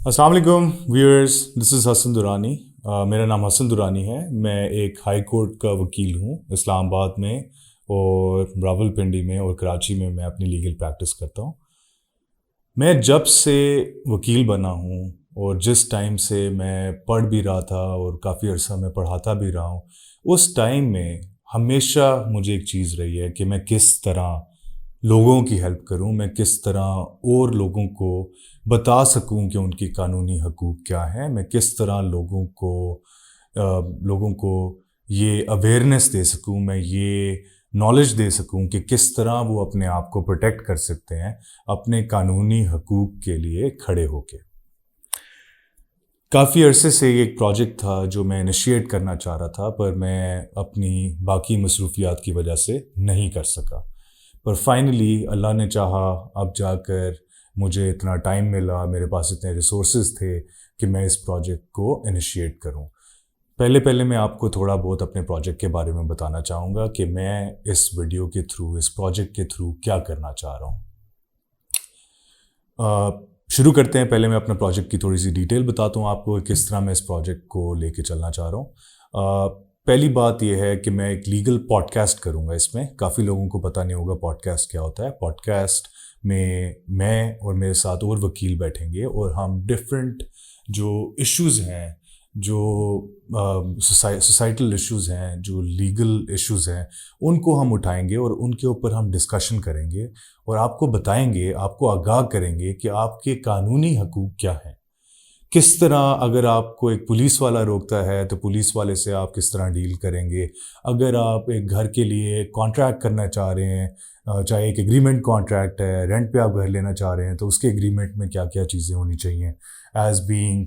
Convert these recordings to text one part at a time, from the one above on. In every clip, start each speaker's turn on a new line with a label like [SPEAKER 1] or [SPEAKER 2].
[SPEAKER 1] अस्सलाम वालेकुम viewers, this is Hasan Durrani. मेरा नाम हसन दुरानी है। मैं एक हाई कोर्ट का वकील हूँ इस्लामाबाद में और रावलपिंडी में और कराची में मैं अपनी लीगल प्रैक्टिस करता हूँ। मैं जब से वकील बना हूँ और जिस टाइम से मैं पढ़ भी रहा था और काफ़ी अर्सा मैं पढ़ाता भी रहा हूँ, उस टाइम में हमेशा मुझे एक चीज़ रही है कि मैं किस तरह लोगों की हेल्प करूं, मैं किस तरह और लोगों को बता सकूं कि उनकी कानूनी हकूक़ क्या हैं, मैं किस तरह लोगों को ये अवेयरनेस दे सकूं, मैं ये नॉलेज दे सकूं कि किस तरह वो अपने आप को प्रोटेक्ट कर सकते हैं अपने कानूनी हकूक़ के लिए खड़े होके। काफ़ी अरसे से ये एक प्रोजेक्ट था जो मैं इनिशिएट करना चाह रहा था, पर मैं अपनी बाकी मसरूफियात की वजह से नहीं कर सका। पर फाइनली अल्लाह ने चाहा, अब जाकर मुझे इतना टाइम मिला, मेरे पास इतने रिसोर्सेज थे कि मैं इस प्रोजेक्ट को इनिशिएट करूं। पहले पहले मैं आपको थोड़ा बहुत अपने प्रोजेक्ट के बारे में बताना चाहूँगा कि मैं इस वीडियो के थ्रू, इस प्रोजेक्ट के थ्रू क्या करना चाह रहा हूँ। शुरू करते हैं। पहले मैं अपने प्रोजेक्ट की थोड़ी सी डिटेल बताता हूँ आपको, किस तरह मैं इस प्रोजेक्ट को लेके चलना चाह रहा हूँ। पहली बात यह है कि मैं एक लीगल पॉडकास्ट करूँगा इसमें। काफ़ी लोगों को पता नहीं होगा पॉडकास्ट क्या होता है। पॉडकास्ट में मैं और मेरे साथ और वकील बैठेंगे और हम डिफरेंट जो इश्यूज़ हैं, जो सोसाइटल इश्यूज़ हैं, जो लीगल इश्यूज़ हैं, उनको हम उठाएंगे और उनके ऊपर हम डिस्कशन करेंगे और आपको बताएंगे, आपको आगाह करेंगे कि आपके कानूनी हकूक़ क्या हैं। किस तरह अगर आपको एक पुलिस वाला रोकता है तो पुलिस वाले से आप किस तरह डील करेंगे। अगर आप एक घर के लिए कॉन्ट्रैक्ट करना चाह रहे हैं, चाहे एक एग्रीमेंट कॉन्ट्रैक्ट है, रेंट पे आप घर लेना चाह रहे हैं, तो उसके एग्रीमेंट में क्या क्या चीज़ें होनी चाहिए एज बीइंग।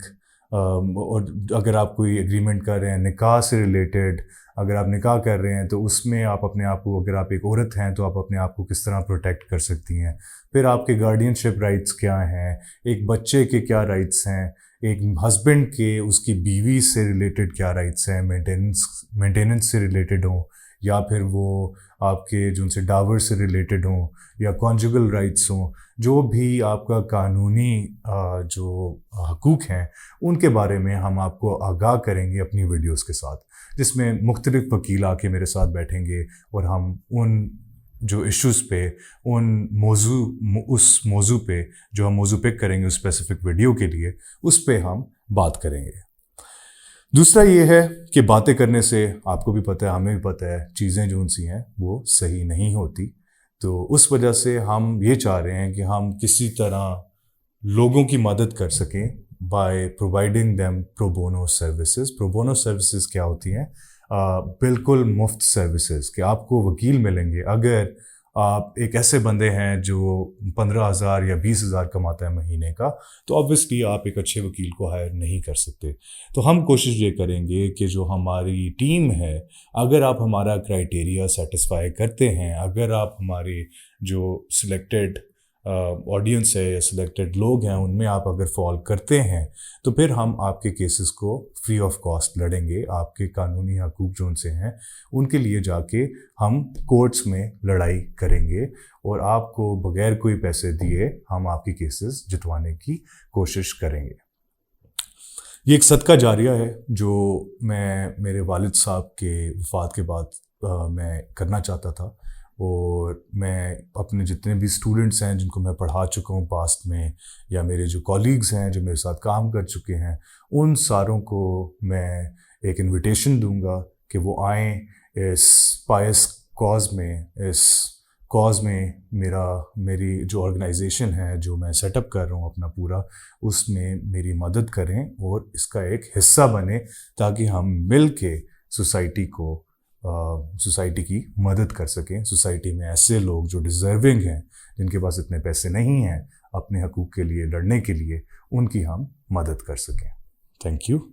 [SPEAKER 1] और अगर आप कोई एग्रीमेंट कर रहे हैं निकाह से रिलेटेड, अगर आप निकाह कर रहे हैं तो उसमें आप अपने आप को, अगर आप एक औरत हैं तो आप अपने आप को किस तरह प्रोटेक्ट कर सकती हैं। फिर आपके गार्डियनशिप राइट्स क्या हैं, एक बच्चे के क्या राइट्स हैं, एक हस्बैंड के उसकी बीवी से रिलेटेड क्या राइट्स हैं, मेंटेनेंस से रिलेटेड हों, या फिर वो आपके जो उनसे डावर से रिलेटेड हों, या कॉन्जुगल राइट्स हों। जो भी आपका कानूनी जो हकूक़ हैं उनके बारे में हम आपको आगाह करेंगे अपनी वीडियोस के साथ, जिसमें मुख्तलिफ वकील आके मेरे साथ बैठेंगे और हम उन जो इश्यूज़ पे, उस मौजू पे जो हम मौजू पिक करेंगे उस स्पेसिफिक वीडियो के लिए, उस पे हम बात करेंगे। दूसरा ये है कि बातें करने से आपको भी पता है, हमें भी पता है, चीज़ें जो उनसी हैं वो सही नहीं होती। तो उस वजह से हम ये चाह रहे हैं कि हम किसी तरह लोगों की मदद कर सकें by providing them pro bono services. Pro bono services क्या होती हैं? बिल्कुल मुफ्त सर्विसेज कि आपको वकील मिलेंगे। अगर आप एक ऐसे बंदे हैं जो 15,000 या 20,000 कमाता है महीने का, तो ऑब्वियसली आप एक अच्छे वकील को हायर नहीं कर सकते। तो हम कोशिश ये करेंगे कि जो हमारी टीम है, अगर आप हमारा क्राइटेरिया सेटिस्फाई करते हैं, अगर आप हमारे जो सिलेक्टेड ऑडियंस है या सिलेक्टेड लोग हैं उनमें आप अगर फॉल करते हैं, तो फिर हम आपके केसेस को फ्री ऑफ कॉस्ट लड़ेंगे। आपके कानूनी हकूक़ जो उनसे हैं उनके लिए जाके हम कोर्ट्स में लड़ाई करेंगे और आपको बगैर कोई पैसे दिए हम आपकी केसेस जितवाने की कोशिश करेंगे। ये एक सदका जारिया है जो मैं मेरे वालिद साहब के वफ़ात के बाद मैं करना चाहता था, और मैं अपने जितने भी स्टूडेंट्स हैं जिनको मैं पढ़ा चुका हूँ पास्ट में, या मेरे जो कॉलीग्स हैं जो मेरे साथ काम कर चुके हैं, उन सारों को मैं एक इनविटेशन दूंगा कि वो आएँ इस पायस कॉज में। इस कॉज में मेरी जो ऑर्गेनाइजेशन है, जो मैं सेटअप कर रहा हूँ अपना पूरा, उसमें मेरी मदद करें और इसका एक हिस्सा बने, ताकि हम मिल के सोसाइटी की मदद कर सकें। सोसाइटी में ऐसे लोग जो डिज़र्विंग हैं, जिनके पास इतने पैसे नहीं हैं अपने हकूक़ के लिए लड़ने के लिए, उनकी हम मदद कर सकें। Thank you.